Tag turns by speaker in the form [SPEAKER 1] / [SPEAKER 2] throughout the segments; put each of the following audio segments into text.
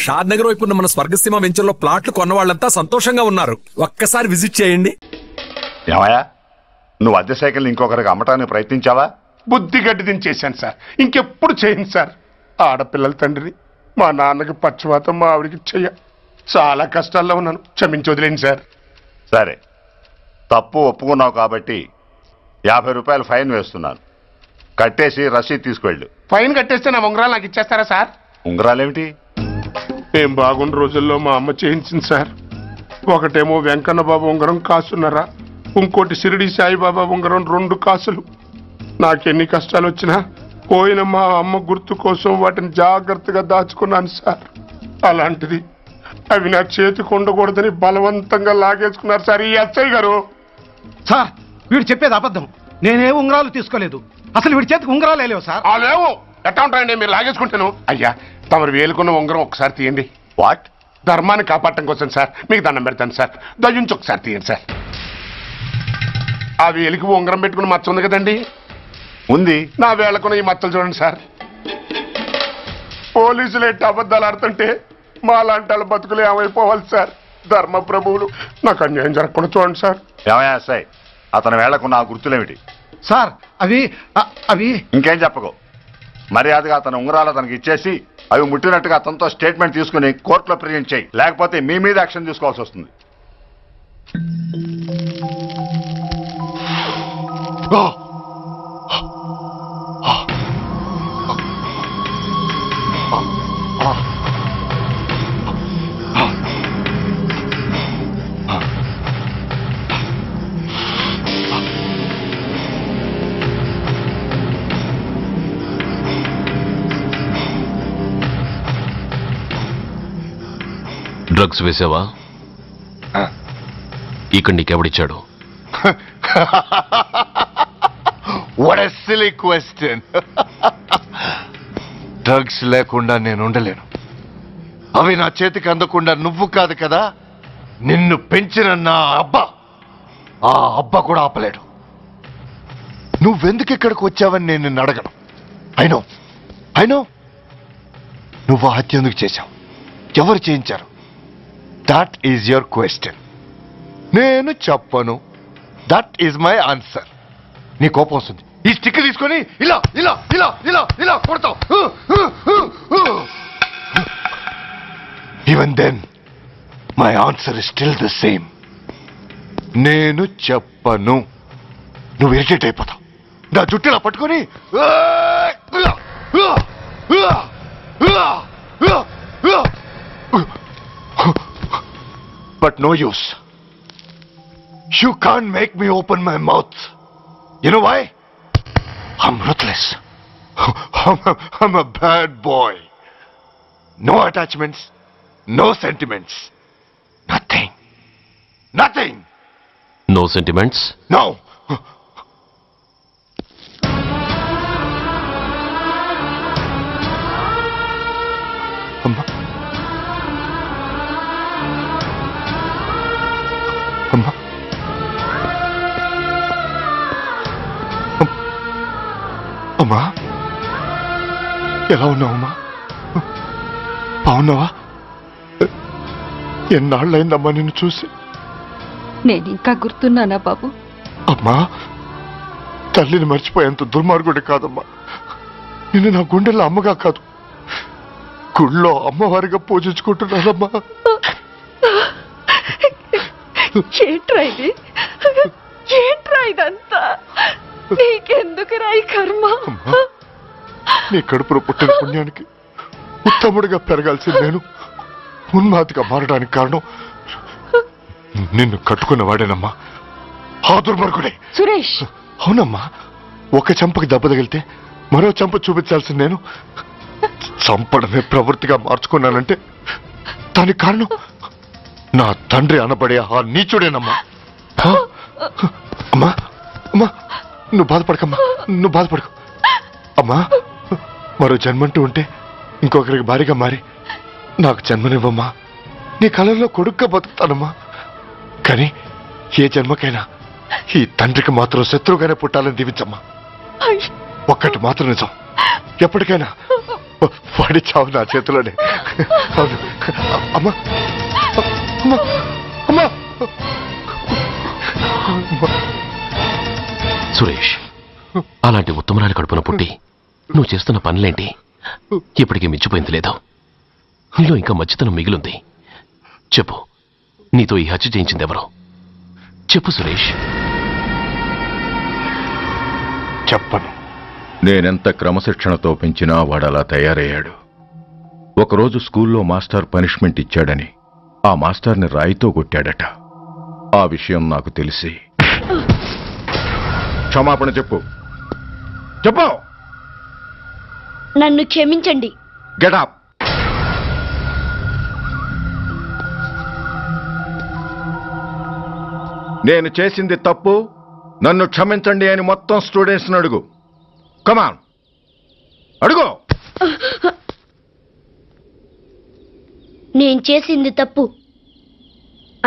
[SPEAKER 1] షాద్ నగర్ వైపు ఉన్న మన స్వర్గసీమ వెంచర్లో ప్లాట్లు కొన్న వాళ్ళంతా సంతోషంగా ఉన్నారు. ఒక్కసారి విజిట్ చేయండి.
[SPEAKER 2] ఏమయ్యా, నువ్వు అద్దె సైకిల్ ఇంకొకరికి అమ్మటానికి ప్రయత్నించావా?
[SPEAKER 3] బుద్ధి గడ్డి దించేశాను సార్, ఇంకెప్పుడు చేయను సార్. ఆడపిల్లల తండ్రిని, మా నాన్నకి పక్షవాతం, మా ఆవిడికి చెయ్య. చాలా కష్టాల్లో ఉన్నాను, క్షమించి వదిలేండి సార్.
[SPEAKER 2] సరే, తప్పు ఒప్పుకున్నావు కాబట్టి 50 రూపాయలు ఫైన్ వేస్తున్నాను. కట్టేసి రసీదు తీసుకువెళ్ళు.
[SPEAKER 3] ఫైన్ కట్టేస్తే నా ఉంగరాలు నాకు ఇచ్చేస్తారా సార్?
[SPEAKER 2] ఉంగరాలేమిటి?
[SPEAKER 3] ఏం బాగున్న రోజుల్లో మా అమ్మ చేయించింది సార్. ఒకటేమో వెంకన్న బాబు ఉంగరం కాసున్నరా, ఇంకోటి షిరిడి సాయిబాబా ఉంగరం 2 కాసులు. నాకెన్ని కష్టాలు వచ్చినా పోయిన మా అమ్మ గుర్తు కోసం వాటిని జాగ్రత్తగా దాచుకున్నాను సార్. అలాంటిది అవి నా చేతికి ఉండకూడదని బలవంతంగా లాగేసుకున్నారు సార్ ఈ ఎస్ఐ గారు.
[SPEAKER 4] సార్, వీడు చెప్పేది అబద్ధం. నేనే ఉంగరాలు తీసుకోలేదు. అసలు వీడి చేతికి ఉంగరాలు లేవు సార్.
[SPEAKER 3] లేవు, ఎట్టా ఉంటాయండి, మీరు లాగేసుకుంటాను. అయ్యా, తమరు వేలుకున్న ఉంగరం ఒకసారి తీయండి.
[SPEAKER 2] వాట్?
[SPEAKER 3] ధర్మాన్ని కాపాడటం కోసం సార్, మీకు దండం పెడతాను సార్. దయ్యుంచి ఒకసారి తీయండి సార్. ఆ వేలికి ఉంగరం పెట్టుకుని మచ్చ ఉంది కదండి,
[SPEAKER 2] ఉంది.
[SPEAKER 3] నా వేళకున్న ఈ మచ్చలు చూడండి సార్. పోలీసులు ఎట్టి అబద్ధాలు ఆడుతుంటే మా లాంటి వాళ్ళ బతుకులు ఏమైపోవాలి సార్? ధర్మ ప్రభువులు, నాకు అన్యాయం జరగకుండా చూడండి సార్.
[SPEAKER 2] ఏమయ్యా ఎస్ఐ, అతని వేళ్లకున్న ఆ గుర్తులేమిటి?
[SPEAKER 4] సార్, అవి
[SPEAKER 2] ఇంకేం చెప్పకు. మర్యాదగా అతని ఉంగరాలు అతనికి ఇచ్చేసి అవి ముట్టినట్టుగా అతనితో స్టేట్మెంట్ తీసుకుని కోర్టులో ప్రజెంట్ చేయి. లేకపోతే మీ మీద యాక్షన్ తీసుకోవాల్సి వస్తుంది.
[SPEAKER 5] డ్రగ్స్ వేసావా? ఇక్కడ నీకెవడిచ్చాడు?
[SPEAKER 6] What a silly question. Drugs లేకుండా నేను ఉండలేను. అవి నా చేతికి అందకుండా నువ్వు కాదు కదా, నిన్ను పెంచిన నా అబ్బా, ఆ అబ్బా కూడా ఆపలేడు. నువ్వెందుకు ఇక్కడికి వచ్చావని నేను నిన్ను అడగను. అయినో నువ్వు హత్య ఎందుకు చేశావు, ఎవరు చేయించారు? That is your question. నేను చెప్పను. That is my answer. నీ కోపం వస్తుంది, ఈ స్టిక్ తీసుకొని ఇలా ఇలా ఇలా ఇలా ఇలా కొడతావు. Even then my answer is still the same. నేను చెప్పను. నువ్వు ఇరిటేట్ అయిపోతావు. నా జుట్టు ఇలా పట్టుకొని but no use. You can't make me open my mouth. You know why? I'm ruthless. I'm a bad boy. No attachments, no sentiments. Nothing.
[SPEAKER 5] No sentiments?
[SPEAKER 6] No. అమ్మా, ఎలా ఉన్నావమ్మా? బాగున్నావా? ఎన్నాళ్ళైందమ్మా నిన్ను చూసి?
[SPEAKER 7] నేను ఇంకా గుర్తున్నానా బాబు?
[SPEAKER 6] అమ్మా, తల్లిని మర్చిపోయేంత దుర్మార్గుడి కాదమ్మా. నిన్ను నా గుండెల్లో అమ్మగా కాదు, గుళ్ళో అమ్మవారిగా పూజించుకుంటున్నానమ్మా.
[SPEAKER 7] ఏంట్రా ఇదంతా? నీకెందుకు రాయి కర్మ?
[SPEAKER 6] నీ కడుపులో పుట్టిన పుణ్యానికి ఉత్తముడిగా పెరగాల్సింది నేను ఉన్మాదిగా మారడానికి కారణం నిన్ను కట్టుకున్నవాడేనమ్మా, ఆ దుర్మార్గుడే
[SPEAKER 7] సురేష్.
[SPEAKER 6] అవునమ్మా, ఒక చంపకి దెబ్బ తగిలితే మరో చంప చూపించాల్సింది నేను చంపడమే ప్రవృత్తిగా మార్చుకున్నానంటే దానికి కారణం నా తండ్రి అనబడే ఆ నీచుడేనమ్మా. అమ్మా అమ్మా, నువ్వు బాధపడకమ్మా, నువ్వు బాధపడకు అమ్మా. మరో జన్మంటూ ఉంటే ఇంకొకరికి భారీగా మారి నాకు జన్మనివ్వమ్మా. నీ కళల్లో కొడుగ్గా బతుకుతానమ్మా. కానీ ఏ జన్మకైనా ఈ తండ్రికి మాత్రం శత్రువుగానే పుట్టాలని దీవించమ్మా. ఒక్కటి మాత్రం నిజం, ఎప్పటికైనా వాడి చావు నా చేతిలోనే. అమ్మా అమ్మా అమ్మా
[SPEAKER 5] సురేష్, అలాంటి ఉత్తమరాలి కడుపున పుట్టి నువ్వు చేస్తున్న పనులేంటి? ఇప్పటికీ మించిపోయింది లేదు. నీలో ఇంకా మంచితనం మిగిలింది. చెప్పు, నీతో ఈ హత్య చేయించింది ఎవరు? చెప్పు సురేష్.
[SPEAKER 6] చెప్పను.
[SPEAKER 2] నేనెంత క్రమశిక్షణతో పెంచినా వాడలా తయారయ్యాడు. ఒకరోజు స్కూల్లో మాస్టర్ పనిష్మెంట్ ఇచ్చాడని ఆ మాస్టర్ని రాయితో కొట్టాడట. ఆ విషయం నాకు తెలిసి క్షమాపణ చెప్పు. చెప్పు.
[SPEAKER 8] నన్ను క్షమించండి.
[SPEAKER 2] Get up. నేను చేసింది తప్పు, నన్ను క్షమించండి అని మొత్తం స్టూడెంట్స్ని అడుగు. కమాన్, అడుగు.
[SPEAKER 8] నేను చేసింది తప్పు,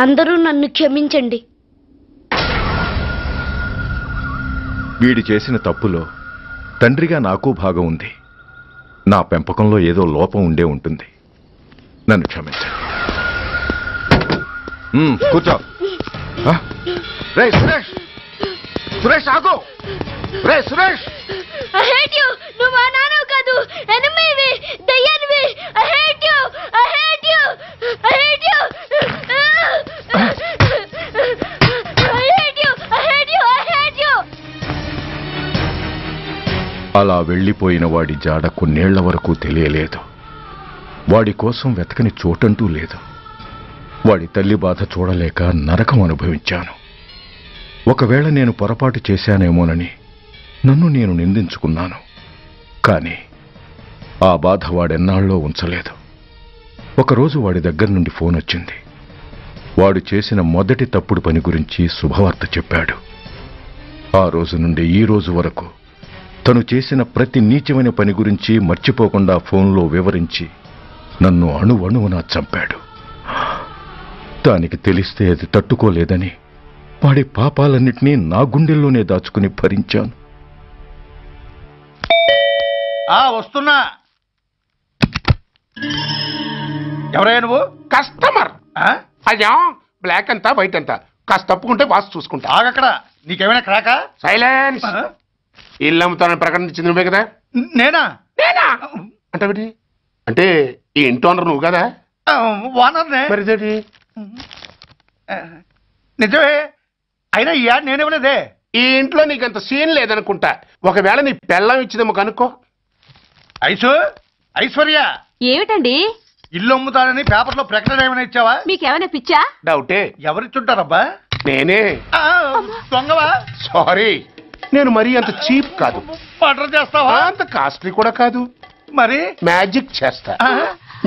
[SPEAKER 8] అందరూ నన్ను క్షమించండి.
[SPEAKER 2] వీడి చేసిన తప్పులో తండ్రిగా నాకు భాగం ఉంది. నా పెంపకంలో ఏదో లోపం ఉండే ఉంటుంది. నన్ను క్షమించండి. కూర్చో. రే సురేష్, సురేష్ ఆగు. రే సురేష్,
[SPEAKER 8] I hate you. నువ్వు మా నాన్నవు కాదు, ఎనిమివి, దయ్యానివి. I hate you. I hate you. I hate you. I hate you. I hate you. I hate you.
[SPEAKER 2] అలా వెళ్ళిపోయిన వాడి జాడ కొన్నేళ్ల వరకు తెలియలేదు. వాడి కోసం వెతకని చోటంటూ లేదు. వాడి తల్లి బాధ చూడలేక నరకం అనుభవించాను. ఒకవేళ నేను పొరపాటు చేశానేమోనని నన్ను నేను నిందించుకున్నాను. కానీ ఆ బాధ వాడెన్నాళ్ళో ఉంచలేదు. ఒకరోజు వాడి దగ్గర నుండి ఫోన్ వచ్చింది. వాడు చేసిన మొదటి తప్పుడు పని గురించి శుభవార్త చెప్పాడు. ఆ రోజు నుండి ఈ రోజు వరకు తను చేసిన ప్రతి నీచమైన పని గురించి మర్చిపోకుండా ఫోన్లో వివరించి నన్ను అణువణువున చంపాడు. దానికి తెలిస్తే అది తట్టుకోలేదని వాడి పాపాలన్నిటినీ నా గుండెల్లోనే దాచుకుని భరించాను.
[SPEAKER 4] వస్తున్నా. ఎవరయ్యా నువ్వు?
[SPEAKER 3] కస్టమర్. అయ్యా, బ్లాక్ అంతా వైట్ అంతా కాస్త తప్పుకుంటే వాసు చూసుకుంటా.
[SPEAKER 4] ఆగక్కడ. నీకేమైనా క్రాకా?
[SPEAKER 3] సైలెన్స్. ఇల్లు అమ్ముతానని ప్రకటించింది నువ్వే కదా?
[SPEAKER 4] నేనా?
[SPEAKER 3] నేనా అంటే అంటే ఈ ఇంటి ఓనర్ నువ్వు కదా?
[SPEAKER 4] వానర్నే.
[SPEAKER 3] మరి ఇదేంటి?
[SPEAKER 4] నిజమే. అయినా ఈ యాడ్ నేనేమలేదే.
[SPEAKER 3] ఈ ఇంట్లో నీకంత సీన్ లేదనుకుంటా. ఒకవేళ నీ పెళ్ళం ఇచ్చిందేమో కనుక్కో.
[SPEAKER 4] ఐశ్వర్య,
[SPEAKER 7] ఏమిటండి?
[SPEAKER 4] ఇల్లు అమ్ముతానని పేపర్లో ప్రకటన ఏమైనా ఇచ్చావా?
[SPEAKER 7] మీకేమైనా పిచ్చా?
[SPEAKER 3] డౌటే.
[SPEAKER 4] ఎవరిచ్చుంటారబ్బా?
[SPEAKER 3] నేనే.
[SPEAKER 4] దొంగవా?
[SPEAKER 3] సారీ, నేను మరీ అంత చీప్ కాదు.
[SPEAKER 4] మర్డర్ చేస్తావా?
[SPEAKER 3] అంత కాస్ట్లీ కూడా కాదు.
[SPEAKER 4] మరి
[SPEAKER 3] మ్యాజిక్ చేస్తా.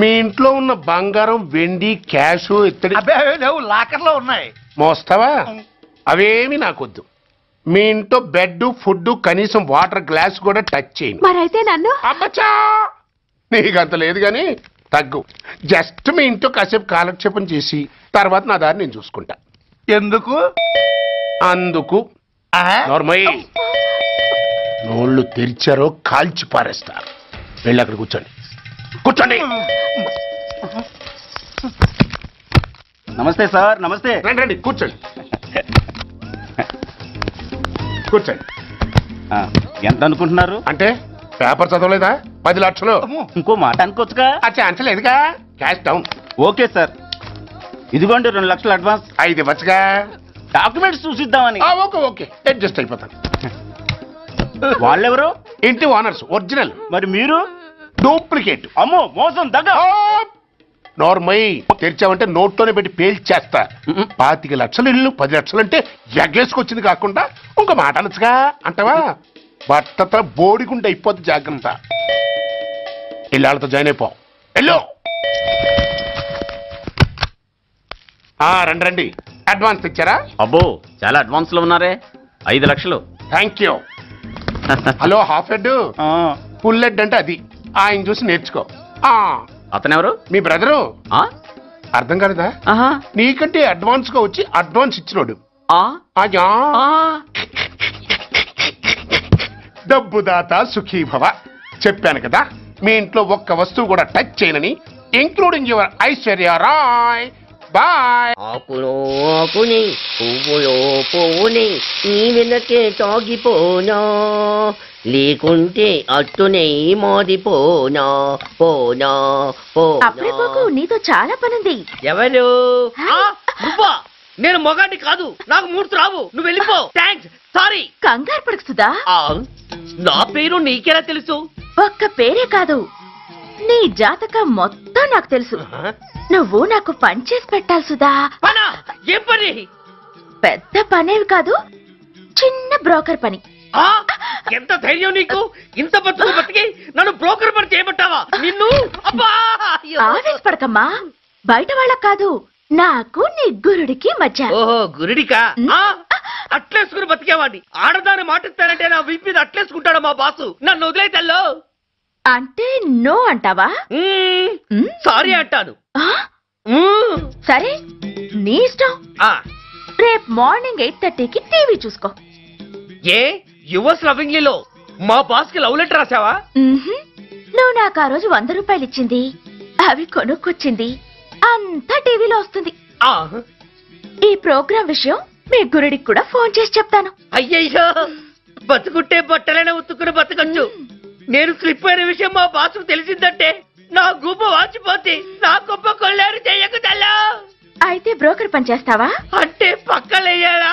[SPEAKER 3] మీ ఇంట్లో ఉన్న బంగారం, వెండి, క్యాష్, ఇత్తడి
[SPEAKER 4] అబ్బే లేవు, లాకర్లో ఉన్నాయి.
[SPEAKER 3] మోస్తావా? అవేమి నాకొద్దు. మీ ఇంట్లో బెడ్, ఫుడ్, కనీసం వాటర్ గ్లాస్ కూడా టచ్ చేయను.
[SPEAKER 7] మరైతే నన్ను?
[SPEAKER 3] అబ్బచ్చా, నీకంత లేదు గాని తగ్గు. జస్ట్ మీ ఇంట్లో కాసేపు కాలక్షేపం చేసి తర్వాత నా దారి నేను చూసుకుంటా.
[SPEAKER 4] ఎందుకు?
[SPEAKER 3] అందుకు. నార్మల్ నోళ్ళు తెరిచారో కాల్చి పారేస్తా. వెళ్ళి అక్కడ కూర్చోండి. కూర్చోండి.
[SPEAKER 9] నమస్తే సార్. నమస్తే.
[SPEAKER 3] రండి రండి, కూర్చోండి. కూర్చోండి.
[SPEAKER 9] ఎంత అనుకుంటున్నారు?
[SPEAKER 3] అంటే పేపర్ చదవలేదా? 10 లక్షలు.
[SPEAKER 9] ఇంకో మాట అనుకోవచ్చుగా?
[SPEAKER 3] ఆ ఛాన్స్ లేదుగా. Cash down.
[SPEAKER 9] ఓకే సార్, ఇదిగోండి 2 లక్షలు అడ్వాన్స్.
[SPEAKER 3] 5 ఇవ్వచ్చుగా.
[SPEAKER 9] డాక్యుమెంట్స్ చూసిద్దామని.
[SPEAKER 3] ఓకే ఓకే, అడ్జస్ట్ అయిపోతాను.
[SPEAKER 9] వాళ్ళెవరు?
[SPEAKER 3] ఇంటి ఓనర్స్, ఒరిజినల్.
[SPEAKER 9] మరి మీరు?
[SPEAKER 3] డూప్లికేట్.
[SPEAKER 9] అమ్మో, మోసం, దగ్గ.
[SPEAKER 3] నార్మల్ తెరిచావంటే నోట్లోనే పెట్టి పేల్చేస్తా. 25 లక్షలు ఇల్లు 10 లక్షలు అంటే ఎగ్గేసుకొచ్చింది కాకుండా ఇంకో మాట అనొచ్చుగా అంటావా? బట్టతో బోడిగుండి అయిపోద్ది. జాగ్రత్త. ఇళ్ళతో జాయిన్ అయిపో. వెళ్ళు. రండి రండి. అడ్వాన్స్ ఇచ్చారా?
[SPEAKER 9] అబ్బో, చాలా అడ్వాన్స్ లో ఉన్నారే. 5 లక్షలు.
[SPEAKER 3] Thank you. Hello, half head, full head అంటే అది. ఆయన చూసి నేర్చుకో.
[SPEAKER 9] అతనెవరు?
[SPEAKER 3] మీ బ్రదరు. అర్థం కాలేదా? నీకంటే అడ్వాన్స్ గా వచ్చి అడ్వాన్స్ ఇచ్చినోడు. డబ్బు దాత సుఖీభవ. చెప్పాను కదా, మీ ఇంట్లో ఒక్క వస్తువు కూడా టచ్ చేయనని. Including your Aishwarya Rai. Bye.
[SPEAKER 10] ఆకులో ఆకుని పువ్వులో పువ్వుని నీ వెనకే తాగిపోనా, లేకుంటే అట్టునే మారిపోనా పోనా
[SPEAKER 8] అప్పుడే పోకు, నీతో చాలా పనుంది.
[SPEAKER 10] ఎవరు? నువ్వా? నేను మొగాన్ని కాదు, నాకు మూర్తి రావు, నువ్వు వెళ్ళిపో. Thanks, sorry.
[SPEAKER 8] కంగారు పడుకుతుందా?
[SPEAKER 10] నా పేరు నీకెలా తెలుసు?
[SPEAKER 8] ఒక్క పేరే కాదు, నీ జాతకం మొత్తం నాకు తెలుసు. నువ్వు నాకు పని చేసి పెట్టాలి సుధా.
[SPEAKER 10] ఏం పని?
[SPEAKER 8] పెద్ద పనేవి కాదు, చిన్న బ్రోకర్ పని.
[SPEAKER 10] ఎంత ధైర్యం నీకు? ఇంత బతికి నన్ను బ్రోకర్ పని చేయబట్టావా? నిన్ను
[SPEAKER 8] ఆవేశపడకమ్మా, బయట వాళ్ళకు కాదు, నాకు నీ గురుడికి మధ్య.
[SPEAKER 10] ఓహో, గురుడికా? అట్లేసుకుని బతికేవాడిని. ఆడదాన్ని మాటిస్తానంటే నా వీపు మీద అట్లేసుకుంటాడు మా బాసు. నన్ను వదిలేతల్లో
[SPEAKER 8] అంటే నో అంటావా?
[SPEAKER 10] సారీ అంటాను.
[SPEAKER 8] సరే, నీ ఇష్టం. రేపు మార్నింగ్ 8:30కి టీవీ చూసుకో.
[SPEAKER 10] ఏ యువర్స్ లవింగ్లీలో మా బాస్ కి లవ్ లెటర్ రాసావా?
[SPEAKER 8] నువ్వు నాకు ఆ రోజు 100 రూపాయలు ఇచ్చింది, అవి కొనుక్కొచ్చింది అంతా టీవీలో వస్తుంది. ఈ ప్రోగ్రాం విషయం మీ గురుడికి కూడా ఫోన్ చేసి చెప్తాను.
[SPEAKER 10] అయ్యయ్యో, బతుకుంటే బట్టలైనా ఉత్తుకుని బతకచ్చు. నేను స్లిప్ అయిన విషయం మా బాసు తెలిసిందంటే నా గుబ్బ వాచిపోతే నా గొప్ప కొల్లారు చెయ్యకు తల్లా.
[SPEAKER 8] అయితే బ్రోకర్ పని చేస్తావా?
[SPEAKER 10] అంటే పక్కలేయాలా?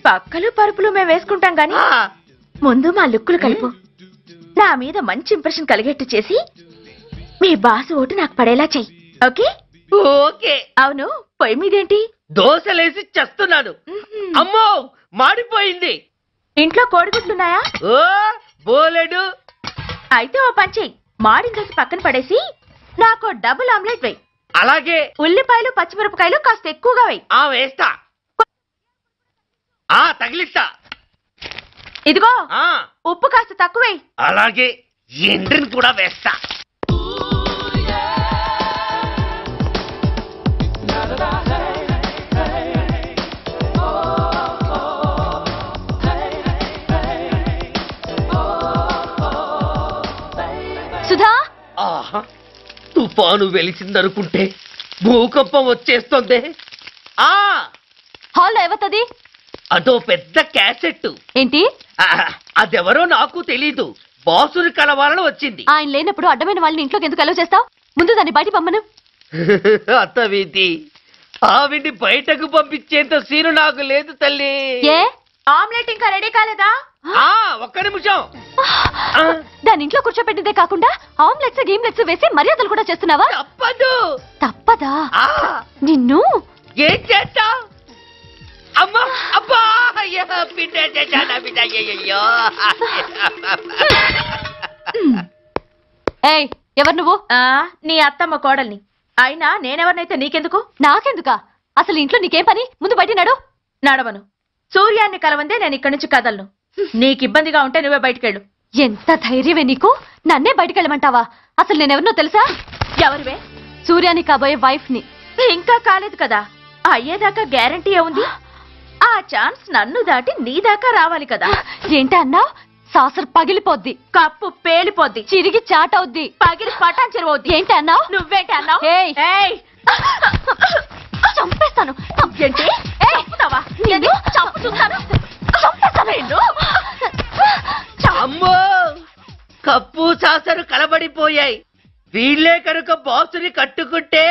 [SPEAKER 8] పక్కలు పరుపులు మేము వేసుకుంటాం గాని ముందు మా లుక్కులు కలుపు. నా మీద మంచి ఇంప్రెషన్ కలిగేట్టు చేసి మీ బాసు ఓటు నాకు పడేలా చెయ్యి. ఓకే?
[SPEAKER 10] ఓకే.
[SPEAKER 8] అవును, పొయ్యి మీదేంటి?
[SPEAKER 10] దోశలేసి చేస్తున్నాను. అమ్మో, మాడిపోయింది.
[SPEAKER 8] ఇంట్లో కోడిగుడ్లున్నాయా?
[SPEAKER 10] ఓ బోలెడు.
[SPEAKER 8] అయితే ఓ పని చెయ్యి, మాడిన దోశ పక్కన పడేసి నాకు డబుల్ ఆమ్లెట్ వేయి.
[SPEAKER 10] అలాగే.
[SPEAKER 8] ఉల్లిపాయలు పచ్చిమిరపకాయలు కాస్త ఎక్కువగా వేయి.
[SPEAKER 10] వేస్తా. తగిలిస్తా.
[SPEAKER 8] ఇదిగో ఉప్పు కాస్త తక్కువ వేయి.
[SPEAKER 10] అలాగే. ఎండ్రిని కూడా వేస్తా.
[SPEAKER 8] సుధా,
[SPEAKER 10] తుఫాను వెలిసిందనుకుంటే భూకంపం వచ్చేస్తుంది.
[SPEAKER 8] హాల్లో ఎవతది?
[SPEAKER 10] అదో పెద్ద క్యాసెట్.
[SPEAKER 8] ఏంటి?
[SPEAKER 10] అదెవరో నాకు తెలీదు, బాసుని కలవాలని వచ్చింది.
[SPEAKER 8] ఆయన లేనప్పుడు అడ్డమైన వాళ్ళని ఇంట్లోకి ఎందుకు అలౌ చేస్తావు? ముందు దాన్ని బయట పంపను.
[SPEAKER 10] అత్తవీతి, ఆవిడ్ని బయటకు పంపించేంత సీను నాకు లేదు తల్లి.
[SPEAKER 8] ఏ ఆమ్లెట్ ఇంకా రెడీ కాలేదా?
[SPEAKER 10] ఒక్క నిమిషం.
[SPEAKER 8] దాని ఇంట్లో కూర్చోపెట్టిందే కాకుండా ఆమ్లెట్స్ గీమ్లెట్స్ వేసి మర్యాదలు కూడా చేస్తున్నావా?
[SPEAKER 10] తప్పదు.
[SPEAKER 8] తప్పదా? నిన్ను
[SPEAKER 10] ఏం చేస్తా? అమ్మా, అబ్బా, బిడ్డ చేశానా బిడ్డ?
[SPEAKER 8] ఏయ్, ఎవరు నువ్వు? నీ అత్తమ్మ కోడల్ని. అయినా నేనెవరినైతే నీకెందుకు? నాకెందుకా? అసలు ఇంట్లో నీకేం పని? ముందు బయట నడు. నడవను. సూర్యాన్ని కలవందే నేను ఇక్కడి నుంచి కదలను. నీకు ఇబ్బందిగా ఉంటే నువ్వే బయటకెళ్ళు. ఎంత ధైర్యమే నీకు? నన్నే బయటకెళ్ళమంటావా? అసలు నేనెవరినో తెలుసా? ఎవరివే? సూర్యాన్ని కాబోయే వైఫ్ ని. ఇంకా కాలేదు కదా, అయ్యేదాకా గ్యారంటీ ఏముంది? ఆ ఛాన్స్ నన్ను దాటి నీ దాకా రావాలి కదా. ఏంటి అన్నావు? సాసర్ పగిలిపోద్ది, కప్పు పేలిపోద్ది, చిరిగి చాటవుద్ది, పగిలి పటాన్ చెరువవుద్ది. ఏంటి అన్నావు? నువ్వేంటి అన్నావు? చంపేస్తాను. ఏంటి చంపుతావా? చంపుతాను, చంపేస్తాను.
[SPEAKER 10] అమ్మో, కప్పు సాసరు కలబడిపోయాయి. వీళ్ళే కనుక బాసుని కట్టుకుంటే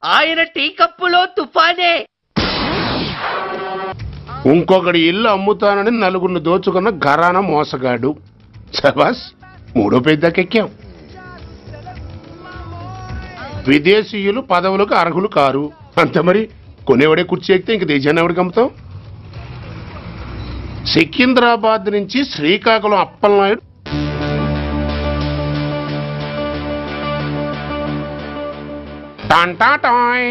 [SPEAKER 10] ఆయన టీ కప్పులో తుఫానే.
[SPEAKER 3] ఇంకొకటి ఇల్లు అమ్ముతానని నలుగురిని దోచుకున్న ఘరానా మోసగాడు. శబాస్, 3వ పెద్దకెక్కాం. విదేశీయులు పదవులకు అర్హులు కారు అంతే. మరి కొనేవాడే కుర్చీ ఎక్కితే ఇంక దేశాన్ని ఎవడికి అమ్ముతాం? సికింద్రాబాద్ నుంచి శ్రీకాకుళం అప్పలనాయుడు టాంటాటాయ్.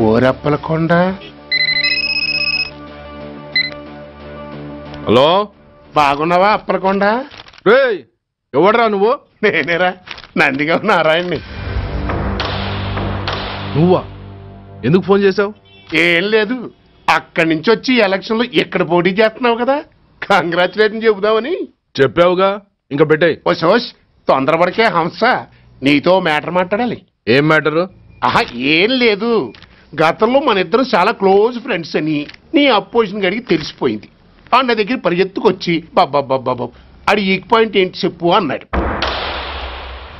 [SPEAKER 3] ఓరప్పలకొండ.
[SPEAKER 6] హలో,
[SPEAKER 3] బాగున్నావా అప్పలకొండ?
[SPEAKER 6] ఎవడరా నువ్వు?
[SPEAKER 3] నేనేరా, నందిగా నారాయణ్ణి.
[SPEAKER 6] నువ్వా? ఎందుకు ఫోన్ చేసావు?
[SPEAKER 3] ఏం లేదు, అక్కడి నుంచి వచ్చి ఎలక్షన్ లో ఇక్కడ పోటీ చేస్తున్నావు కదా, కంగ్రాచులేషన్ చెబుదామని.
[SPEAKER 6] చెప్పావుగా,
[SPEAKER 11] ఇంకా పెట్టాయి.
[SPEAKER 3] ఓసోస్ తొందరపడికే హంస, నీతో మ్యాటర్ మాట్లాడాలి.
[SPEAKER 11] ఏం మ్యాటరు?
[SPEAKER 3] ఆహా, ఏం లేదు. గతంలో మన ఇద్దరు చాలా క్లోజ్ ఫ్రెండ్స్ అని నీ అపోజిషన్ గడికి తెలిసిపోయింది. నా దగ్గర పరిగెత్తుకొచ్చి బాబా ఆడి వీక్ పాయింట్ ఏంటి చెప్పు అన్నాడు.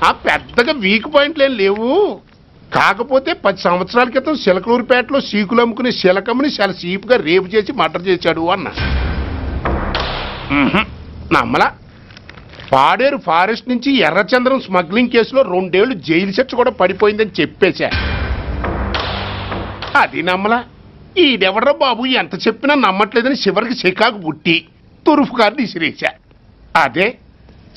[SPEAKER 3] ఆ పెద్దగా వీక్ పాయింట్లు ఏం లేవు, కాకపోతే 10 సంవత్సరాల క్రితం చిలకలూరుపేటలో సీకులు అమ్ముకునే శిలకమ్మని చాలా సీపుగా రేపు చేసి మర్డర్ చేశాడు అన్న. నమ్మలా. పాడేరు ఫారెస్ట్ నుంచి ఎర్రచంద్రం స్మగ్లింగ్ కేసులో 2 ఏళ్లు జైలు శిక్ష కూడా పడిపోయిందని చెప్పేశా. అది నమ్మలా. ఈడెవడ్రా బాబు ఎంత చెప్పినా నమ్మట్లేదని చివరికి చికాకు పుట్టి తురుపు కార్డు ఇసిరేశా. అదే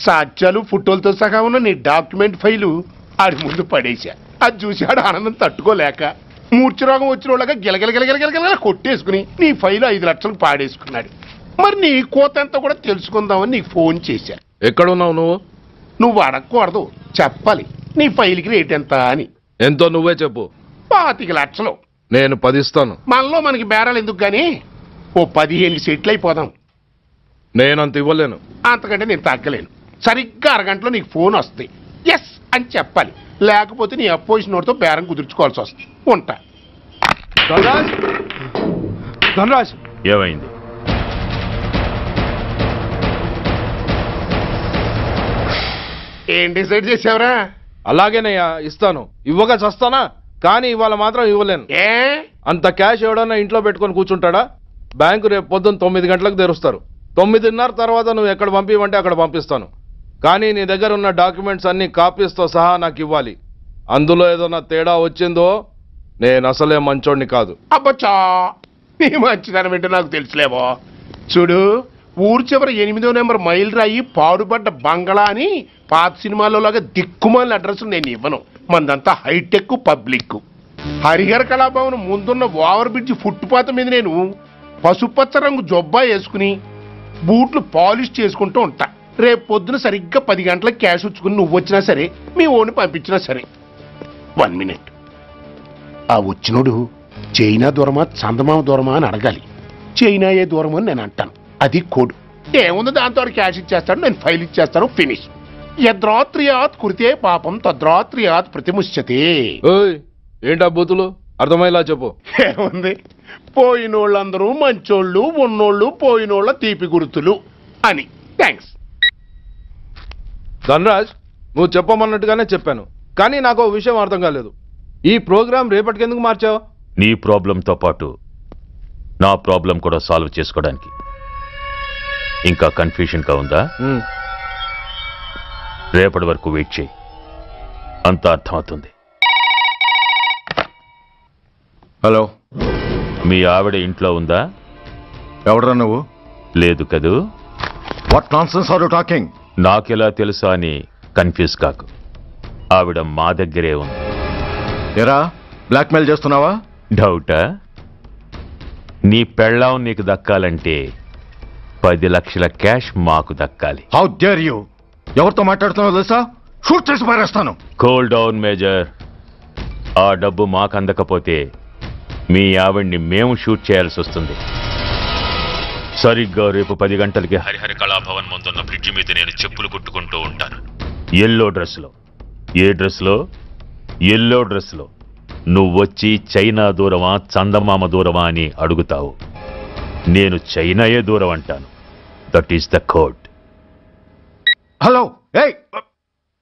[SPEAKER 3] సాక్ష్యాలు ఫోటోలతో సహా ఉన్న నీ డాక్యుమెంట్ ఫైలు ఆడి ముందు పడేశా. అది చూసి ఆడు ఆనందం తట్టుకోలేక మూర్ఛరోగం వచ్చిన వాళ్ళగా గిలగిలగిలగిలగిలగిల కొట్టేసుకుని నీ ఫైలు 5 లక్షలు పాడేసుకున్నాడు. మరి నీ కోతంతా కూడా తెలుసుకుందామని నీకు ఫోన్ చేశా.
[SPEAKER 11] ఎక్కడున్నావు నువ్వు?
[SPEAKER 3] నువ్వు అడగకూడదు, చెప్పాలి. నీ ఫైల్కి రేట్ ఎంత అని.
[SPEAKER 11] ఎంతో నువ్వే చెప్పు.
[SPEAKER 3] 25 లక్షలు.
[SPEAKER 11] నేను 10 ఇస్తాను.
[SPEAKER 3] మనలో మనకి బేరాలు ఎందుకు గానీ ఓ 15 సెటిల్ అయిపోదాం.
[SPEAKER 11] నేనంత ఇవ్వలేను.
[SPEAKER 3] అంతకంటే నేను తగ్గలేను. సరిగ్గా అరగంటలో నీకు ఫోన్ వస్తుంది. ఎస్ అని చెప్పాలి, లేకపోతే నీ అపోజిషన్ వాడితో బేరం కుదుర్చుకోవాల్సి వస్తుంది. ఉంటా.
[SPEAKER 11] ధనరాజ్,
[SPEAKER 12] ఏమైంది?
[SPEAKER 3] ఏం డిసైడ్ చేసావురా?
[SPEAKER 11] అలాగేనయ్యా, ఇస్తాను. ఇవ్వగా చస్తానా, కానీ ఇవాళ మాత్రం ఇవ్వలేను.
[SPEAKER 3] ఏ
[SPEAKER 11] అంత క్యాష్ ఎవడన్నా ఇంట్లో పెట్టుకొని కూర్చుంటాడా? బ్యాంకు రేపు పొద్దున్న 9 గంటలకు తెరుస్తారు. 9:30 తర్వాత నువ్వు ఎక్కడ పంపివంటే అక్కడ పంపిస్తాను. కానీ నీ దగ్గర ఉన్న డాక్యుమెంట్స్ అన్ని కాపీస్తో సహా నాకు ఇవ్వాలి. అందులో ఏదైనా తేడా వచ్చిందో నేను అసలే మంచోడిని కాదు.
[SPEAKER 3] అబ్బచ్చా, నీ మంచిదనం ఏంటో నాకు తెలుసులేవో. చూడు, ఊరు చివరి 8వ నెంబర్ మైల్ రాయి పాడుపడ్డ బంగళా అని పాత సినిమాలో లాగా దిక్కుమాలిన అడ్రస్ నేను ఇవ్వను. మందంతా హైటెక్ పబ్లిక్. హరిహర కళాభవన్ ముందున్న ఓవర్ బ్రిడ్జ్ ఫుట్పాత్ మీద నేను పసుపచ్చ రంగు జొబ్బా వేసుకుని బూట్లు పాలిష్ చేసుకుంటూ ఉంటా. రేపు పొద్దున సరిగ్గా 10 గంటలకు క్యాష్ వచ్చుకుని నువ్వు వచ్చినా సరే, మీ ఓన్ని పంపించినా సరే. 1 మినిట్. ఆ వచ్చినోడు చైనా దూరమా చందమామ దూరమా అని అడగాలి. చైనా ఏ దూరమో అని నేను అంటాను. అది కోడ్. ఏముంది, దాంతో క్యాష్ ఇచ్చేస్తాడు, నేను ఫైల్ ఇచ్చేస్తాను, ఫినిష్. యద్రాత్రియాత్ కురితే పాపం తద్రాత్రియాత్ ప్రతిముష్యతే.
[SPEAKER 11] ఏంటా బూతులు? అర్థమయ్యేలా చెప్పు.
[SPEAKER 3] ఏముంది, పోయినోళ్ళందరూ మంచోళ్ళు, ఉన్నోళ్ళు పోయినోళ్ళ తీపి గుర్తులు అని. థ్యాంక్స్.
[SPEAKER 11] ధనరాజ్, నువ్వు చెప్పమన్నట్టుగానే చెప్పాను, కానీ నాకు ఒక విషయం అర్థం కాలేదు. ఈ ప్రోగ్రాం రేపటికి ఎందుకు మార్చావు?
[SPEAKER 12] నీ ప్రాబ్లంతో పాటు నా ప్రాబ్లం కూడా సాల్వ్ చేసుకోవడానికి. ఇంకా కన్ఫ్యూషన్గా ఉందా? రేపటి వరకు వెయిట్ చేయి, అంత అర్థమవుతుంది.
[SPEAKER 2] హలో,
[SPEAKER 12] మీ ఆవిడ ఇంట్లో ఉందా?
[SPEAKER 2] ఎవడరా నువ్వు?
[SPEAKER 12] లేదు కదూ.
[SPEAKER 2] What nonsense are you talking?
[SPEAKER 12] నాకెలా తెలుసా అని కన్ఫ్యూజ్ కాకు. ఆవిడ మా దగ్గరే ఉంది.
[SPEAKER 2] ఎరా, బ్లాక్మెయిల్ చేస్తున్నావా?
[SPEAKER 12] డౌటా? నీ పెళ్ళాం నీకు దక్కాలంటే 10 లక్షల క్యాష్ మాకు దక్కాలి.
[SPEAKER 2] How dare you! ఎవరితో మాట్లాడుతున్నావు తెలుసా? షూట్ చేసి పారేస్తాను.
[SPEAKER 12] Cool down major. ఆ డబ్బు మాకు అందకపోతే మీ ఆవిడ్ని మేము షూట్ చేయాల్సి వస్తుంది. సరిగ్గా రేపు 10 గంటలకి హరిహర కళాభవన్ ముందున్న బ్రిడ్జి మీద నేను చెప్పులు కుట్టుకుంటూ ఉంటాను. ఎల్లో డ్రెస్లో. ఏ డ్రెస్లో? ఎల్లో డ్రెస్లో. నువ్వొచ్చి చైనా దూరమా చందమామ దూరమా అని అడుగుతావు. నేను చైనాయే దూరం అంటాను. That is the code.
[SPEAKER 2] Hello,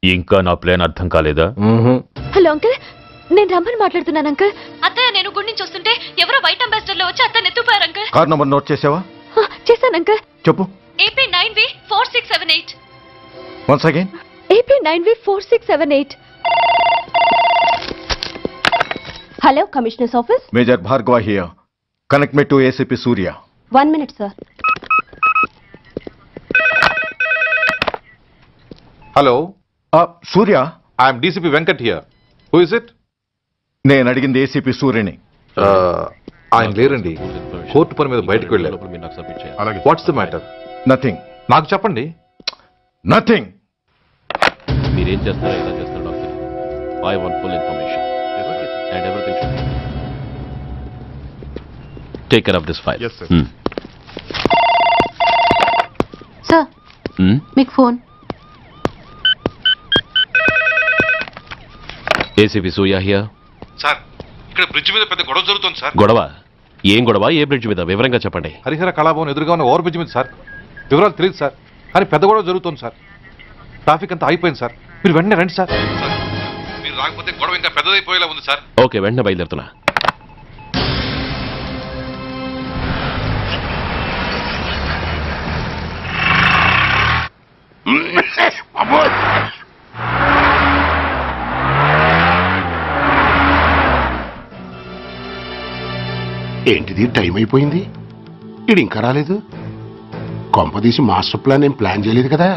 [SPEAKER 12] ఇంకా నా ప్లాన్ అర్థం కాలేదా?
[SPEAKER 8] హలో అంకుల్, నేను రమ్మని మాట్లాడుతున్నాను అంకుల్. అత్తయ్య, నేను గుడి నుంచి వస్తుంటే ఎవరో వైట్ అంబాసిడర్ లో వచ్చి అత్తయ్య ఎత్తుపోయారు అంకుల్.
[SPEAKER 2] కార్ నంబర్ నోట్ చేసావా?
[SPEAKER 8] చేశాను అంకుల్.
[SPEAKER 2] చెప్పు.
[SPEAKER 8] AP9V4678.
[SPEAKER 2] Once again.
[SPEAKER 8] AP9V4678. Hello, commissioners office.
[SPEAKER 2] Major Bhargava here. Connect me to ACP Surya.
[SPEAKER 8] 1 minute sir.
[SPEAKER 13] Hello,
[SPEAKER 2] Surya.
[SPEAKER 13] I'm DCP Venkat here. Who is it?
[SPEAKER 2] నేను అడిగింది ACP సూర్యని.
[SPEAKER 13] ఆయన లేరండి, కోర్టు పని మీద బయటకు వెళ్ళారు. What's the matter?
[SPEAKER 2] నథింగ్.
[SPEAKER 13] నాకు చెప్పండి.
[SPEAKER 2] నథింగ్.
[SPEAKER 5] మీరేం చేస్తారో ఎలా చేస్తారో నాకు తెలియదు. I want full information and everything should be take care of this file.
[SPEAKER 13] Yes, sir.
[SPEAKER 8] Sir, మీకు phone.
[SPEAKER 5] ACP Surya here.
[SPEAKER 13] Sir ఇక్కడ బ్రిడ్జ్ మీద పెద్ద గొడవ జరుగుతుంది సార్.
[SPEAKER 5] గొడవ? ఏం గొడవ? ఏ బ్రిడ్జ్ మీద? వివరంగా చెప్పండి.
[SPEAKER 13] హరిహర కళాభవన్ ఎదురుగా ఉన్న ఓవర్ బ్రిడ్జ్ మీద సార్. వివరాలు తెలియదు సార్, కానీ పెద్ద గొడవ జరుగుతుంది సార్. ట్రాఫిక్ అంతా అయిపోయింది సార్. మీరు వెంటనే రండి సార్. మీరు రాకపోతే గొడవ ఇంకా పెద్దదైపోయేలా ఉంది సార్.
[SPEAKER 5] ఓకే, వెంటనే బయలుదేరుతున్నా.
[SPEAKER 3] ఏంటిది, టైం అయిపోయింది, ఇది ఇంకా రాలేదు. కొంపదీసి మాస్టర్ ప్లాన్ ఏం ప్లాన్ చేయలేదు కదా.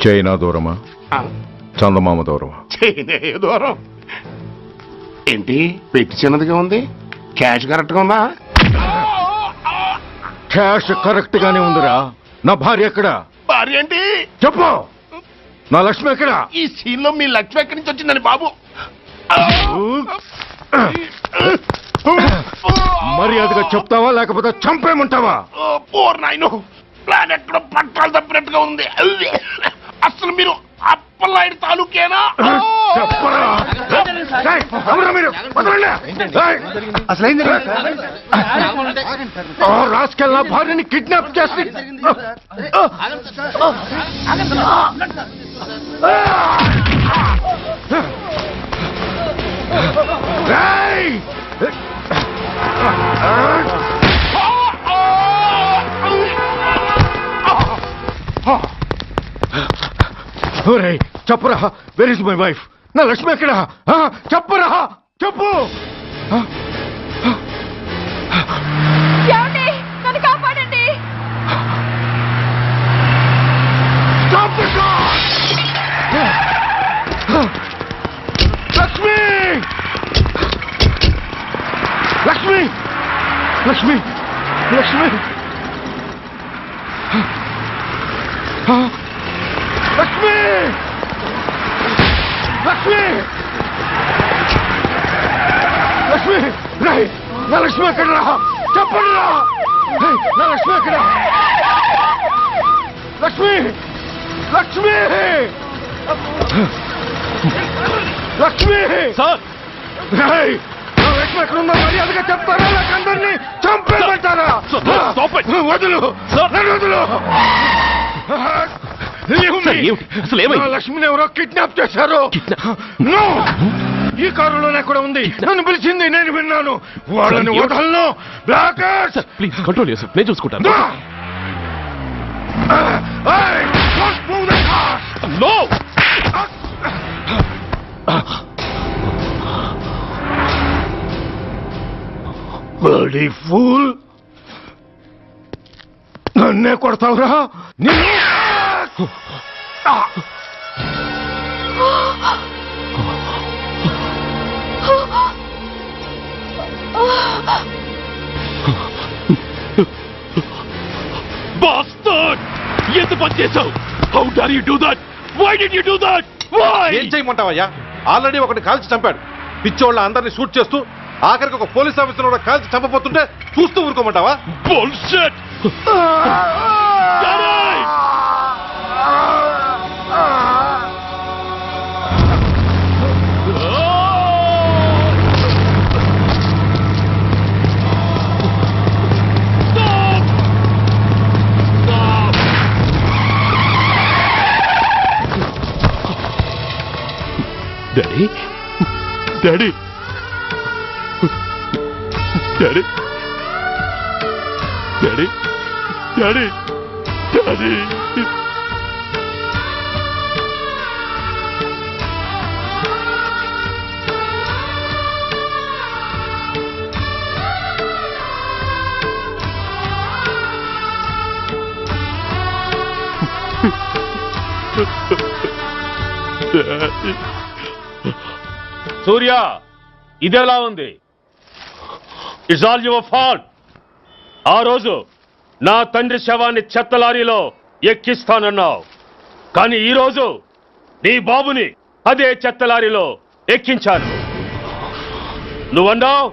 [SPEAKER 2] చైనా దూరమా, చందమామ దూరమా?
[SPEAKER 3] చైనా దూరం ఏంటి, పెట్టి చిన్నదిగా ఉంది, క్యాష్ కరెక్ట్గా ఉందా?
[SPEAKER 2] క్యాష్ కరెక్ట్ గానే ఉందిరా. నా భార్య ఎక్కడ?
[SPEAKER 3] భార్య ఏంటి
[SPEAKER 2] చెప్పు. నా లక్ష్మి ఎక్కడ?
[SPEAKER 3] ఈ సీన్ లో మీ లక్ష్మి ఎక్కడి నుంచి వచ్చిందని బాబు?
[SPEAKER 2] మర్యాదగా చెప్తావా లేకపోతే చంపేమంటావా?
[SPEAKER 3] పోర్ నాయను, ప్లాన్ ఎక్కడ పట్టాలు తప్పినట్టుగా ఉంది. అసలు మీరు అప్పలాయుడు తాలూకేనా?
[SPEAKER 2] రాసుకెళ్ళ భార్యని కిడ్నాప్ చేసి చెప్పరా, వెర్ ఇస్ మై వైఫ్? నా లక్ష్మి ఎక్కడ? చెప్పరా, చెప్పు.
[SPEAKER 7] నన్ను కాపాడండి.
[SPEAKER 2] లక్ష్మి, లక్ష్మి, లక్ష్మి, లక్ష్మి, లక్ష్మి, లక్ష్మి, లక్ష్మి, రాయ్, నా లక్ష్మి ఎక్కడ? చెప్పండి రా, నా లక్ష్మి ఎక్కడ? లక్ష్మి, లక్ష్మి, లక్ష్మి, రాయ్, నా లక్ష్మి ఎక్కడ ఉందో మర్యాదగా చెప్తారా లేక అందరినీ చంపేమంటారా? వదులు, వదులు. లక్ష్మిని ఎవరో కిడ్నాప్ చేశారు. ఈ కారులోనే కూడా ఉంది. నన్ను పిలిచింది, నేను విన్నాను. వాళ్ళని వదలను.
[SPEAKER 5] ప్లీజ్ కంట్రోల్ చేసి నేను చూసుకుంటాను.
[SPEAKER 2] బడీ ఫూల్, నన్నే కొడతావురా?
[SPEAKER 5] Bastard! ఎంత పని చేసావు? How dare you do that? Why did you do that? Why?
[SPEAKER 13] ఏం చేయమంటావయ్యా? ఆల్రెడీ ఒకటి కాల్చి చంపాడు. పిచ్చోళ్ళ అందరినీ షూట్ చేస్తూ ఆఖరికి ఒక పోలీస్ ఆఫీసర్ కూడా కాల్చి చంపబోతుంటే చూస్తూ ఊరుకోమంటావా?
[SPEAKER 5] Bullshit! Daddy? Daddy? Daddy? Daddy? Daddy? Daddy?
[SPEAKER 12] సూర్య, ఇదెలా ఉంది? It's all your fault. ఆ రోజు
[SPEAKER 14] నా తండ్రి శవాన్ని చెత్త లారీలో ఎక్కిస్తానన్నావు. కానీ ఈరోజు నీ బాబుని అదే చెత్త లారీలో ఎక్కించాను. నువ్వన్నావు,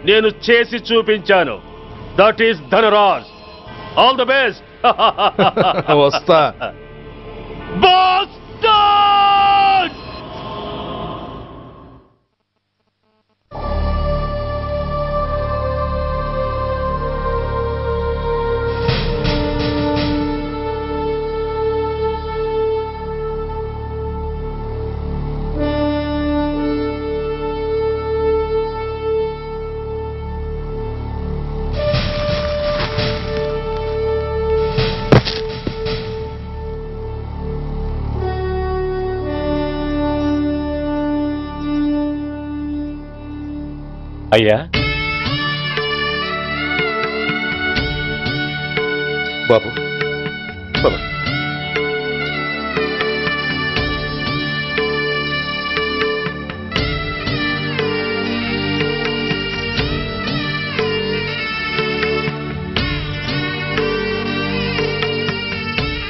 [SPEAKER 14] నేను చేసి చూపించాను. That is Dhanraj. All the best.
[SPEAKER 11] వస్తా.
[SPEAKER 12] అయ్యా,
[SPEAKER 6] బాబు పద.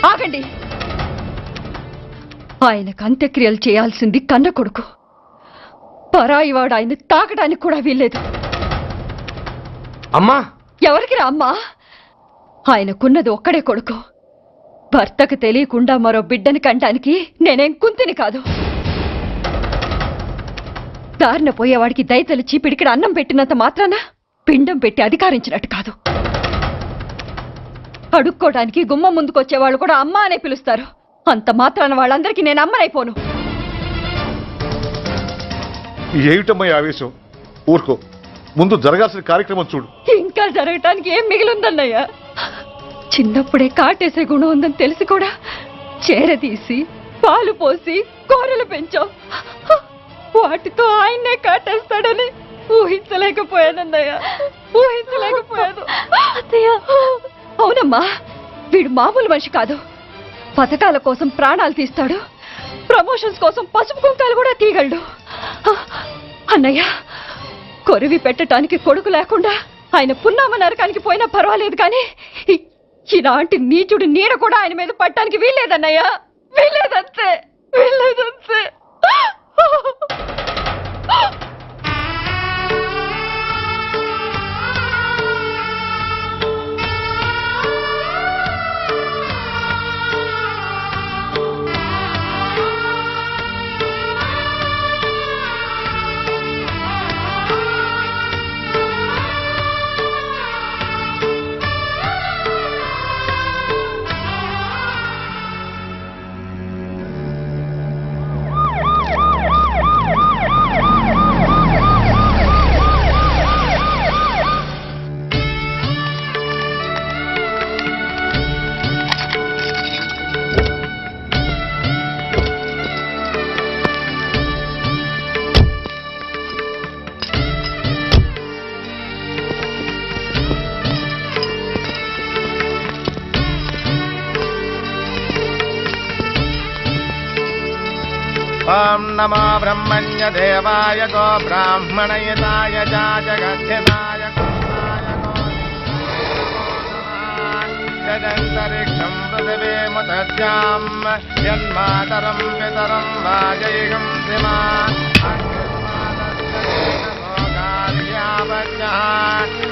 [SPEAKER 7] ఆగండి. ఆయనకు అంత్యక్రియలు చేయాల్సింది కన్న కొడుకు. పరాయివాడు ఆయన తాకడానికి కూడా వీల్లేదు.
[SPEAKER 4] అమ్మా,
[SPEAKER 7] ఎవరికి రా అమ్మా? ఆయనకున్నది ఒక్కడే కొడుకు. భర్తకు తెలియకుండా మరో బిడ్డని కంటానికి నేనేం కుంతిని కాదు. దారిన పోయేవాడికి దయతలిచి పిడికిడ అన్నం పెట్టినంత మాత్రాన పిండం పెట్టి అధికారించినట్టు కాదు. అడుక్కోవడానికి గుమ్మం ముందుకొచ్చేవాళ్ళు కూడా అమ్మ అనే పిలుస్తారు. అంత మాత్రాన వాళ్ళందరికీ నేను అమ్మనైపోను.
[SPEAKER 6] ఏమిటమ్మా ఆవేశం? ఊరుకో, ముందు జరగాల్సిన కార్యక్రమం చూడు.
[SPEAKER 7] ఇంకా జరగటానికి ఏం మిగిలిందన్నయ్య? చిన్నప్పుడే కాటేసే గుణం ఉందని తెలిసి కూడా చేరదీసి పాలు పోసి కూరలు పెంచాం. వాటితో ఆయన్నే కాటేస్తాడని ఊహించలేకపోయానన్నయ్య, ఊహించలేకపోయాను. అవునమ్మా, వీడు మామూలు మనిషి కాదు. పథకాల కోసం ప్రాణాలు తీస్తాడు, ప్రమోషన్స్ కోసం పసుపు కుంకాలు కూడా తీయగలడు. అన్నయ్య, కొరివి పెట్టడానికి కొడుకు లేకుండా ఆయన పున్నామ నరకానికి పోయినా పర్వాలేదు, కానీ ఇలాంటి నీచుడు నీడ కూడా ఆయన మీద పట్టడానికి వీల్లేదన్నయ్య, వీల్లేదంతే, వీల్లేదంతే.
[SPEAKER 15] ओम नमो ब्रह्मण्य देवाय गो ब्राह्मणयताय च जगद्धिताय यदन्तरिक्षं पृथिवीमुतस्यां यन्मातरं पितरं वाजयिगं सिमा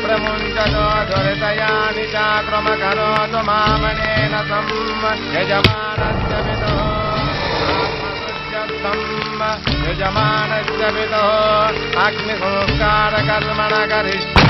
[SPEAKER 15] प्रमुञ्चतो दुरितयानि चाक्रमकरोतु मामनेन सं यजमानस्य पितुः यजमानस्य पितुः अग्निसंस्कारकर्मण करिष्ये